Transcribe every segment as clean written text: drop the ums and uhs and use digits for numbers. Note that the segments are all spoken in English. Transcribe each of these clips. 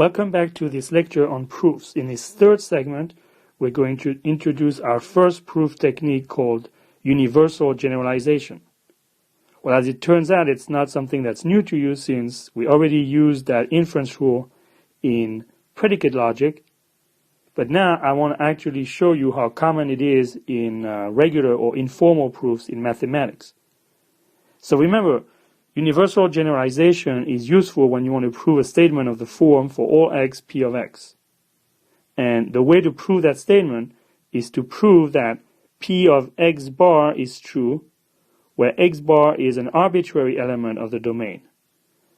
Welcome back to this lecture on proofs. In this third segment, we're going to introduce our first proof technique called universal generalization. Well, as it turns out, it's not something that's new to you since we already used that inference rule in predicate logic. But now I want to actually show you how common it is in regular or informal proofs in mathematics. So remember, universal generalization is useful when you want to prove a statement of the form for all x p of x. And the way to prove that statement is to prove that p of x bar is true, where x bar is an arbitrary element of the domain.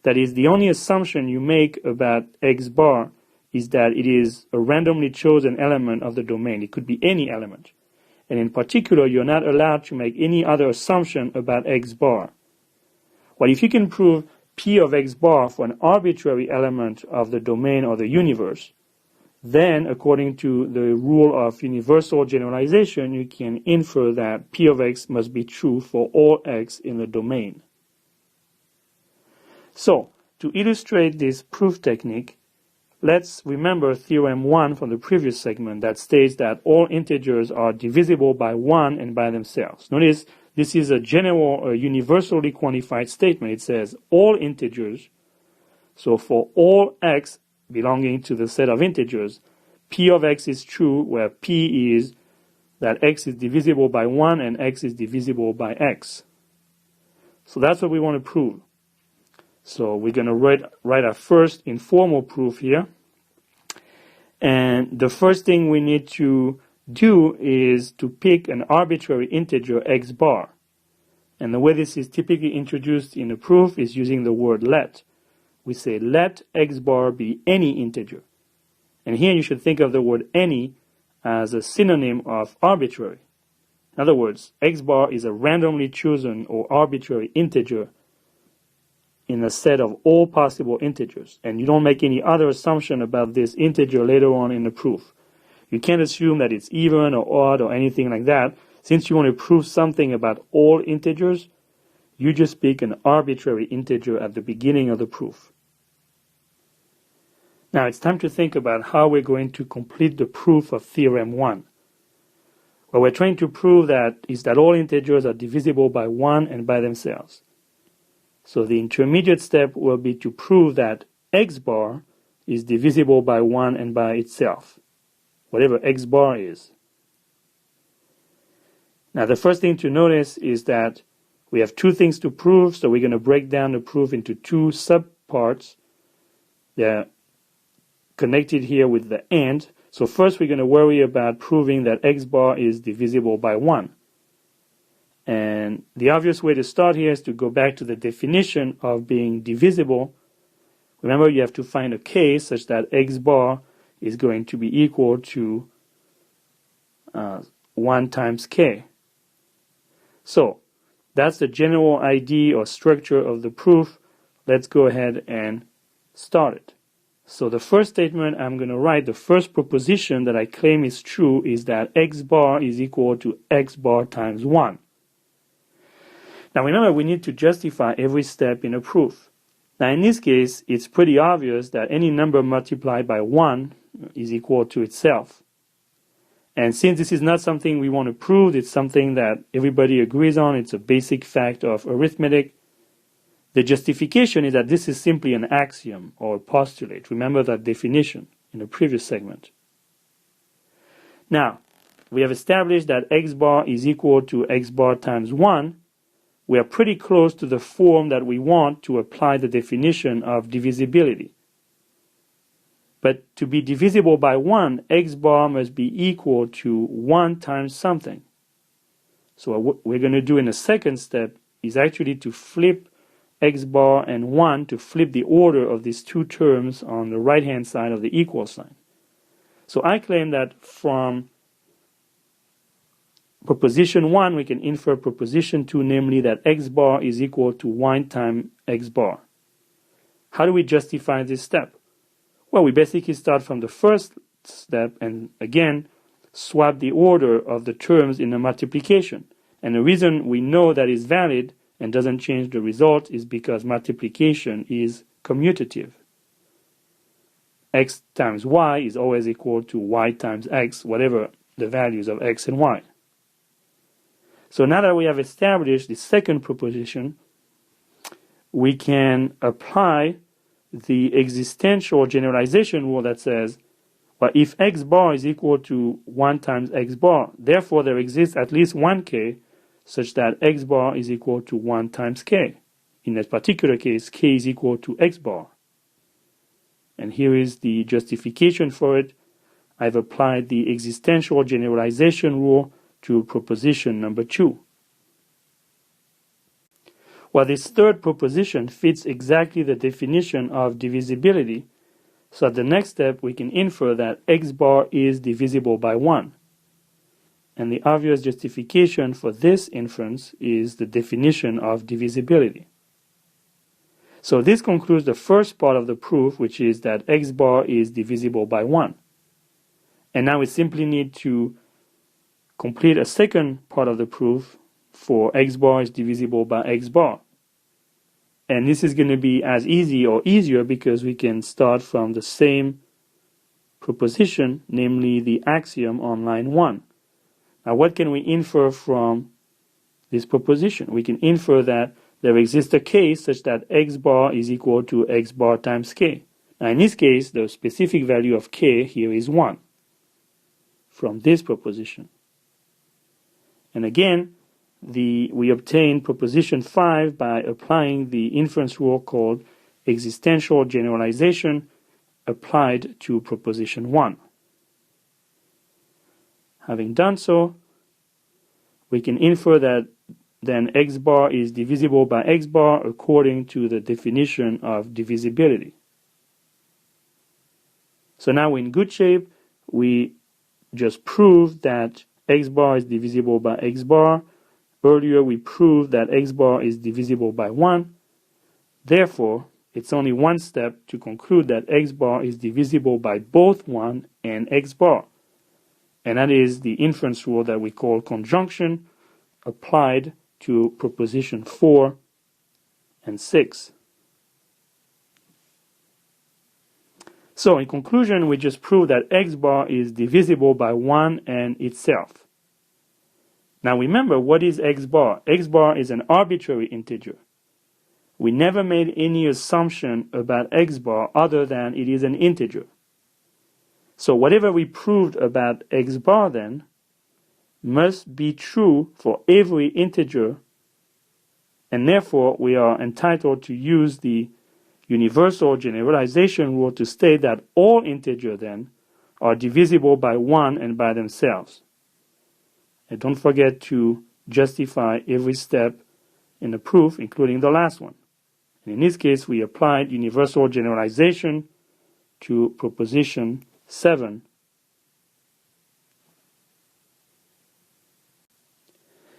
That is, the only assumption you make about x bar is that it is a randomly chosen element of the domain. It could be any element. And in particular, you're not allowed to make any other assumption about x bar. Well, if you can prove p of x bar for an arbitrary element of the domain or the universe, then according to the rule of universal generalization, you can infer that p of x must be true for all x in the domain. So, to illustrate this proof technique, let's remember theorem 1 from the previous segment that states that all integers are divisible by 1 and by themselves. Notice this is a general or universally quantified statement. It says all integers, so for all x belonging to the set of integers, p of x is true where p is that x is divisible by 1 and x is divisible by x. So that's what we want to prove. So we're going to write our first informal proof here. And the first thing we need to do is to pick an arbitrary integer x bar. And the way this is typically introduced in a proof is using the word let. We say let x bar be any integer. And here you should think of the word any as a synonym of arbitrary. In other words, x bar is a randomly chosen or arbitrary integer in a set of all possible integers. And you don't make any other assumption about this integer later on in the proof. You can't assume that it's even or odd or anything like that. Since you want to prove something about all integers, you just pick an arbitrary integer at the beginning of the proof. Now it's time to think about how we're going to complete the proof of theorem 1. What we're trying to prove is that all integers are divisible by 1 and by themselves. So the intermediate step will be to prove that x bar is divisible by 1 and by itself, whatever x bar is. Now the first thing to notice is that we have two things to prove, so we're going to break down the proof into two subparts. They're connected here with the and. So first we're going to worry about proving that x bar is divisible by 1. And the obvious way to start here is to go back to the definition of being divisible. Remember, you have to find a case such that x bar is going to be equal to 1 times k. So, that's the general idea or structure of the proof. Let's go ahead and start it. So the first statement I'm going to write, the first proposition that I claim is true is that x bar is equal to x bar times 1. Now remember, we need to justify every step in a proof. Now in this case, it's pretty obvious that any number multiplied by 1 is equal to itself. And since this is not something we want to prove, it's something that everybody agrees on, it's a basic fact of arithmetic, the justification is that this is simply an axiom or postulate. Remember that definition in the previous segment. Now, we have established that x bar is equal to x bar times 1. We are pretty close to the form that we want to apply the definition of divisibility. But to be divisible by 1, x bar must be equal to 1 times something. So what we're going to do in the second step is actually to flip x bar and 1 to flip the order of these two terms on the right-hand side of the equal sign. So I claim that from proposition 1, we can infer proposition 2, namely that x bar is equal to 1 times x bar. How do we justify this step? Well, we basically start from the first step and again swap the order of the terms in the multiplication. And the reason we know that is valid and doesn't change the result is because multiplication is commutative. x times y is always equal to y times x, whatever the values of x and y. So now that we have established the second proposition, we can apply the existential generalization rule that says, well, if x bar is equal to 1 times x bar, therefore there exists at least one k such that x bar is equal to 1 times k. In that particular case, k is equal to x bar. And here is the justification for it. I've applied the existential generalization rule to proposition number 2. Well, this third proposition fits exactly the definition of divisibility, so at the next step we can infer that x bar is divisible by 1. And the obvious justification for this inference is the definition of divisibility. So this concludes the first part of the proof, which is that x bar is divisible by 1. And now we simply need to complete a second part of the proof for x bar is divisible by x bar. And this is going to be as easy or easier because we can start from the same proposition, namely the axiom on line 1. Now what can we infer from this proposition? We can infer that there exists a case such that x bar is equal to x bar times k. Now in this case, the specific value of k here is 1 from this proposition. And again, we obtain proposition 5 by applying the inference rule called existential generalization applied to proposition 1. Having done so, we can infer that then x bar is divisible by x bar according to the definition of divisibility. So now we're in good shape. We just proved that x bar is divisible by x bar. Earlier we proved that x bar is divisible by 1. Therefore, it's only one step to conclude that x bar is divisible by both 1 and x bar. And that is the inference rule that we call conjunction applied to proposition 4 and 6. So in conclusion, we just proved that x bar is divisible by 1 and itself. Now remember, what is x bar? X bar is an arbitrary integer. We never made any assumption about x bar other than it is an integer. So whatever we proved about x bar then must be true for every integer, and therefore we are entitled to use the universal generalization rule to state that all integers then are divisible by 1 and by themselves. And don't forget to justify every step in the proof, including the last one. And in this case, we applied universal generalization to proposition 7.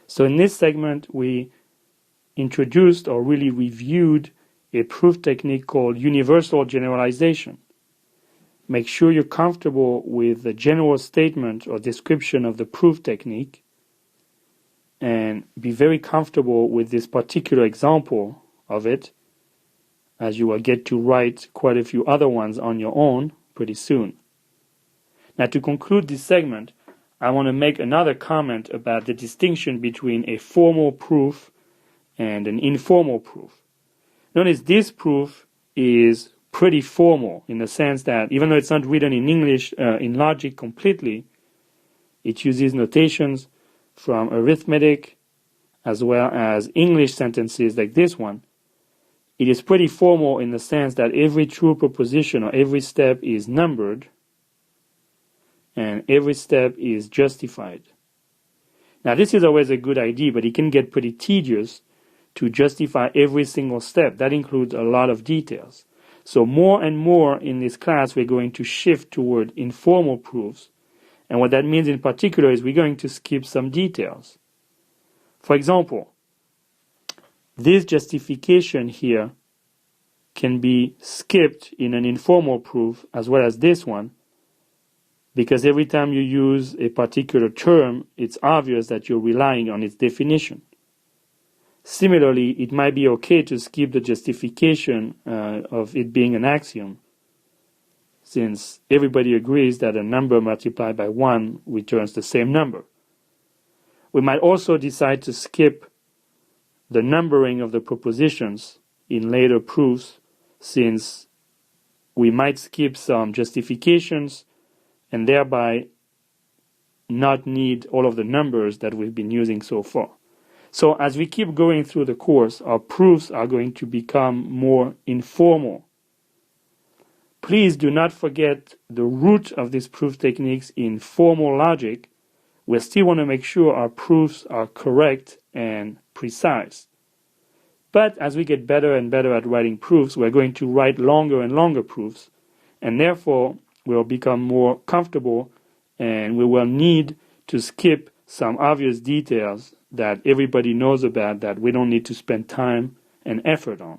So in this segment, we introduced or really reviewed a proof technique called universal generalization. Make sure you're comfortable with the general statement or description of the proof technique, and be very comfortable with this particular example of it, as you will get to write quite a few other ones on your own pretty soon. Now, to conclude this segment, I want to make another comment about the distinction between a formal proof and an informal proof. Notice this proof is pretty formal in the sense that even though it's not written in English in logic completely, it uses notations from arithmetic as well as English sentences like this one. It is pretty formal in the sense that every true proposition or every step is numbered and every step is justified. Now this is always a good idea, but it can get pretty tedious to justify every single step. That includes a lot of details. So more and more in this class we're going to shift toward informal proofs. And what that means in particular is we're going to skip some details. For example, this justification here can be skipped in an informal proof as well as this one, because every time you use a particular term, it's obvious that you're relying on its definition. Similarly, it might be okay to skip the justification of it being an axiom. since everybody agrees that a number multiplied by 1 returns the same number. We might also decide to skip the numbering of the propositions in later proofs, since we might skip some justifications and thereby not need all of the numbers that we've been using so far. So as we keep going through the course, our proofs are going to become more informal. Please do not forget the root of these proof techniques in formal logic. We still want to make sure our proofs are correct and precise. But as we get better and better at writing proofs, we're going to write longer and longer proofs, and therefore we'll become more comfortable and we will need to skip some obvious details that everybody knows about that we don't need to spend time and effort on.